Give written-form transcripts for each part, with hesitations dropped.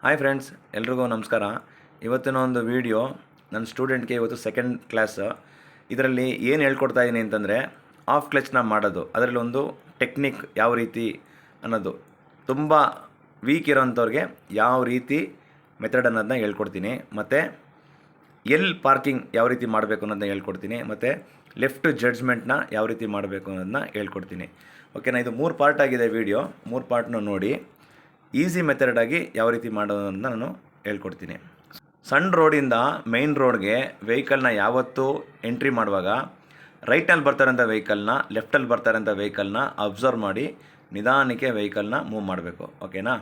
Hi friends, ಎಲ್ರಿಗೂ ನಮಸ್ಕಾರ. ಇವತ್ತಿನ ಒಂದು ವಿಡಿಯೋ ನನ್ನ ಸ್ಟೂಡೆಂಟ್ಗೆ ಇವತ್ತು ಸೆಕೆಂಡ್ ಕ್ಲಾಸ್. ಇದರಲ್ಲಿ ಏನು ಹೇಳ್ಕೊಡ್ತಾ ಇದ್ದೀನಿ ಅಂತಂದರೆ ಆಫ್ ಕ್ಲಚ್ನ ಮಾಡೋದು, ಅದರಲ್ಲಿ ಒಂದು ಟೆಕ್ನಿಕ್ ಯಾವ ರೀತಿ ಅನ್ನೋದು, ತುಂಬ ವೀಕ್ ಇರೋಂಥವ್ರಿಗೆ ಯಾವ ರೀತಿ ಮೆಥಡ್ ಅನ್ನೋದನ್ನ ಹೇಳ್ಕೊಡ್ತೀನಿ. ಮತ್ತು ಪಾರ್ಕಿಂಗ್ ಯಾವ ರೀತಿ ಮಾಡಬೇಕು ಅನ್ನೋದನ್ನ ಹೇಳ್ಕೊಡ್ತೀನಿ. ಮತ್ತು ಲೆಫ್ಟ್ ಜಡ್ಜ್ಮೆಂಟ್ನ ಯಾವ ರೀತಿ ಮಾಡಬೇಕು ಅನ್ನೋದನ್ನ ಹೇಳ್ಕೊಡ್ತೀನಿ. ಓಕೆನಾ? ಇದು 3 ಪಾರ್ಟ್ ಆಗಿದೆ ವಿಡಿಯೋ. 3 ಪಾರ್ಟ್ನ ನೋಡಿ ಈಸಿ ಮೆಥಡಾಗಿ ಯಾವ ರೀತಿ ಮಾಡೋದನ್ನ ನಾನು ಹೇಳ್ಕೊಡ್ತೀನಿ. ಸಣ್ಣ ರೋಡಿಂದ ಮೇಯ್ನ್ ರೋಡ್ಗೆ ವೆಹಿಕಲ್ನ ಯಾವತ್ತೂ ಎಂಟ್ರಿ ಮಾಡುವಾಗ ರೈಟಲ್ಲಿ ಬರ್ತಾರಂಥ ವೆಹಿಕಲ್ನ, ಲೆಫ್ಟಲ್ಲಿ ಬರ್ತಾರಂಥ ವೆಹಿಕಲ್ನ ಅಬ್ಸರ್ವ್ ಮಾಡಿ ನಿಧಾನಕ್ಕೆ ವೆಹಿಕಲ್ನ ಮೂವ್ ಮಾಡಬೇಕು. ಓಕೆನಾ?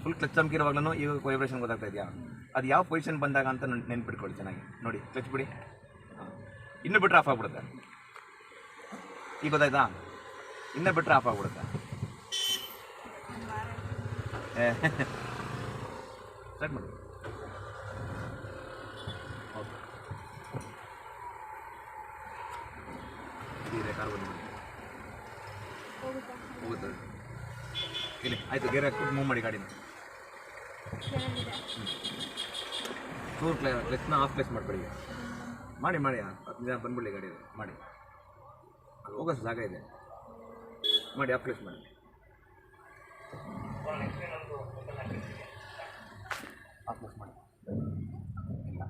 ಫುಲ್ ಕ್ಲಚ್ ಚಮಕಿರುವಾಗಲೂ ಈಗ ವೈಬ್ರೇಷನ್ ಗೊತ್ತಾಗ್ತಾ ಇದೆಯಾ? ಅದು ಯಾವ ಪೊಸಿಷನ್ ಬಂದಾಗ ಅಂತ ನೆನ್ಪಿಟ್ಕೊಳ್ಳಿ ಚೆನ್ನಾಗಿ. ನೋಡಿ, ಕ್ಲಚ್ ಬಿಡಿ, ಇನ್ನೂ ಬಿಟ್ಟರೆ ಆಫ್ ಆಗಿಬಿಡುತ್ತೆ. ಈಗ ಗೊತ್ತಾಯ್ತಾ? ಇನ್ನೂ ಬಿಟ್ಟರೆ ಆಫ್ ಆಗಿಬಿಡುತ್ತೆ. ಸ್ಟಾರ್ಟ್ ಮಾಡಿ. ಓಕೆ, ಇದೆ ಕಾರ್ ಬಂದು ಹೋಗುತ್ತೆ. ಇಲ್ಲಿ ಆಯಿತು, ಗೇರ್ ಹಾಕ್ಬಿಟ್ಟು ಮೂವ್ ಮಾಡಿ ಗಾಡಿನ. ಟೂರ್ ಕ್ಲಚ್ನ ಆಫ್ ಕ್ಲಚ್ ಮಾಡ್ಕೊಳ್ಳಿ. ಮಾಡಿ 10 ನಿಮಿಷ ಬಂದ್ಬಿಡಿ ಗಾಡಿ ಮಾಡಿ. ಅಲ್ಲಿ ಹೋಗೋ ಜಾಗ ಇದೆ, ಮಾಡಿ ಆಫ್ ಕ್ಲಚ್ ಮಾಡಿ. ಆಫ್ ಕ್ಲಚ್ ಮಾಡಿ. ಇಲ್ಲ,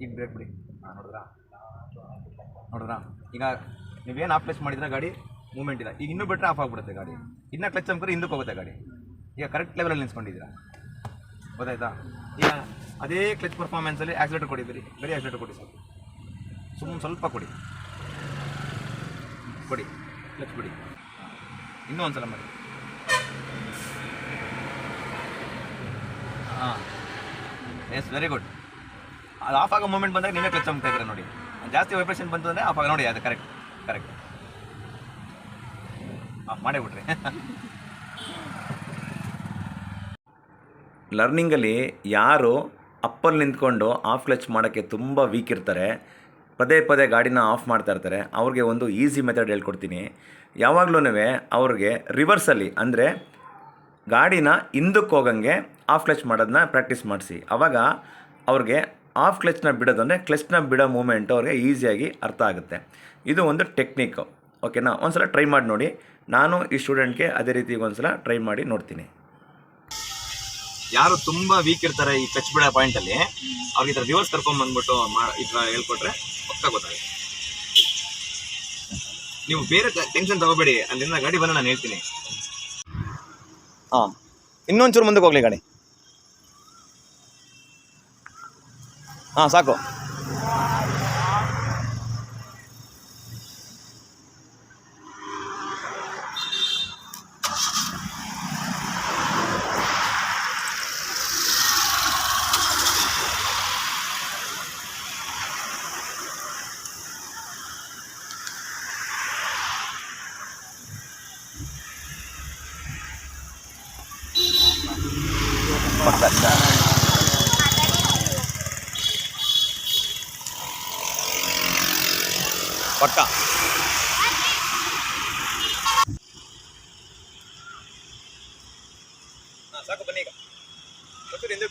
ಈಗ ಬ್ರೇಕ್ ಬಿಡಿ. ನೋಡಿದ್ರಾ? ಈಗ ನೀವೇನು ಆಫ್ ಕ್ಲಚ್ ಮಾಡಿದ್ರೆ ಗಾಡಿ ಮೂವ್ಮೆಂಟ್ ಇಲ್ಲ. ಈಗ ಇನ್ನೂ ಬಿಟ್ಟರೆ ಆಫ್ ಆಗಿಬಿಡುತ್ತೆ ಗಾಡಿ. ಇನ್ನೂ ಕ್ಲಚ್ ಚಮಕಿದ್ರೆ ಹಿಂದಕ್ಕೆ ಹೋಗುತ್ತೆ ಗಾಡಿ. ಈಗ ಕರೆಕ್ಟ್ ಲೆವೆಲಲ್ಲಿ ನಿಲ್ಸ್ಕೊಂಡಿದ್ದೀರಾ, ಗೊತ್ತಾಯ್ತಾ? ಈಗ ಅದೇ ಕ್ಲಚ್ ಪರ್ಫಾರ್ಮೆನ್ಸಲ್ಲಿ ಆಕ್ಸಿಲೇಟರ್ ಕೊಡಿ, ಬರೀ ಆಕ್ಸಿಲೇಟರ್ ಕೊಡಿ, ಸ್ವಲ್ಪ ಕೊಡಿ, ಕ್ಲಚ್ ಬಿಡಿ. ಇನ್ನೂ ಒಂದು ಸಲ ಮಾಡಿ. ಹಾಂ, ಎಸ್, ವೆರಿ ಗುಡ್. ಅದು ಆಫ್ ಆಗೋ ಮೂಮೆಂಟ್ ಬಂದಾಗ ನೀವೇ ಕ್ಲಚ್ ಚಮಕ್ತಾ ಇದ್ದೀರಾ ನೋಡಿ. ಜಾಸ್ತಿ ವೈಬ್ರೇಷನ್ ಬಂತು ಅಂದರೆ ಆಫ್ ಆಗ ನೋಡಿ. ಅದು ಕರೆಕ್ಟ್ ಆಫ್ ಮಾಡೇ ಬಿಟ್ರಿ. ಲರ್ನಿಂಗಲ್ಲಿ ಯಾರು ಅಪ್ಪಲ್ಲಿ ನಿಂತ್ಕೊಂಡು ಆಫ್ ಕ್ಲಚ್ ಮಾಡೋಕ್ಕೆ ತುಂಬ ವೀಕ್ ಇರ್ತಾರೆ, ಪದೇ ಗಾಡಿನ ಆಫ್ ಮಾಡ್ತಾ ಇರ್ತಾರೆ, ಅವ್ರಿಗೆ ಒಂದು ಈಸಿ ಮೆಥಡ್ ಹೇಳ್ಕೊಡ್ತೀನಿ. ಯಾವಾಗಲೂ ಅವ್ರಿಗೆ ರಿವರ್ಸಲ್ಲಿ, ಅಂದರೆ ಗಾಡಿನ ಹಿಂದಕ್ಕೆ ಹೋಗಂಗೆ ಆಫ್ ಕ್ಲಚ್ ಮಾಡೋದನ್ನ ಪ್ರಾಕ್ಟೀಸ್ ಮಾಡಿಸಿ. ಆವಾಗ ಅವ್ರಿಗೆ ಆಫ್ ಕ್ಲಚ್ನ ಬಿಡೋದು ಅಂದರೆ ಕ್ಲಚ್ನ ಬಿಡೋ ಮೂಮೆಂಟು ಅವ್ರಿಗೆ ಈಸಿಯಾಗಿ ಅರ್ಥ ಆಗುತ್ತೆ. ಇದು ಒಂದು ಟೆಕ್ನಿಕ್ಕು. ಓಕೆನಾ? ಒಂದು ಸಲ ಟ್ರೈ ಮಾಡಿ ನೋಡಿ. ನಾನು ಈ ಸ್ಟೂಡೆಂಟ್ಗೆ ಅದೇ ರೀತಿ ಒಂದು ಸಲ ಟ್ರೈ ಮಾಡಿ ನೋಡ್ತೀನಿ. ಯಾರು ತುಂಬ ವೀಕ್ ಇರ್ತಾರೆ ಈ ಕ್ಲಚ್ ಬಿಡೋ ಪಾಯಿಂಟಲ್ಲಿ, ಅವ್ರಿಗೆ ಈ ಥರ ರಿವರ್ಸ್ ಕರ್ಕೊಂಡ್ಬಂದ್ಬಿಟ್ಟು ಈ ಥರ ಹೇಳ್ಕೊಟ್ರೆ ಪಕ್ಕ ಗೊತ್ತಾಗುತ್ತೆ. ನೀವು ಬೇರೆ ಟೆನ್ಷನ್ ತಗೋಬೇಡಿ, ಅಲ್ಲಿಂದ ಗಾಡಿ ಬಂದು ನಾನು ಹೇಳ್ತೀನಿ. ಹಾಂ, ಇನ್ನೊಂಚೂರು ಮುಂದಕ್ಕೆ ಹೋಗಲಿ ಗಾಡಿ. ಹಾಂ, ಸಾಕು. ಪಕ್ಕ ಸಾಕು, ಬನ್ನಿ. ಈಗ ಹಿಂದೆ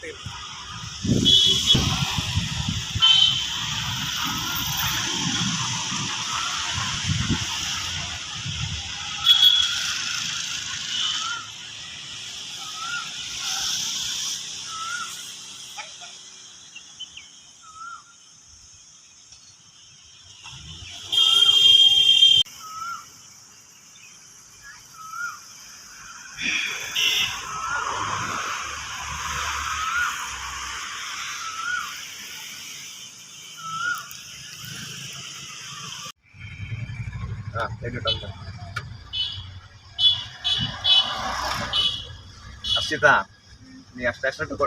ತೆಗೆದು ಅರ್ಷಿತಾ, ನೀ ಅಷ್ಟು ಆಕ್ಸಿಲೇಟರ್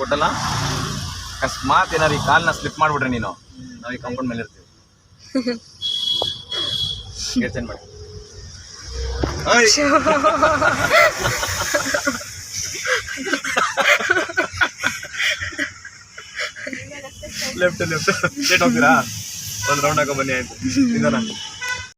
ಕೊಟ್ಟಲ್ಲ, ಅಕಸ್ಮಾತ್ ಏನಾರು ಈ ಕಾಲನ್ನ ಸ್ಲಿಪ್ ಮಾಡಿಬಿಟ್ರೆ ನೀನು, ನಾವು ಈ ಕಾಂಪೌಂಡ್ ಮೇಲೆ ಇರ್ತೀವಿ. ಚೇಂಜ್ ಮಾಡಿ. ಲೆಫ್ಟ್ ಸ್ಟ್ರೇಟ್ ಹೋಗ್ತೀರಾ? ಒಂದು ರೌಂಡ್ ಹಾಕೋ ಬನ್ನಿ. ಆಯ್ತು, ನಿಧಾನ.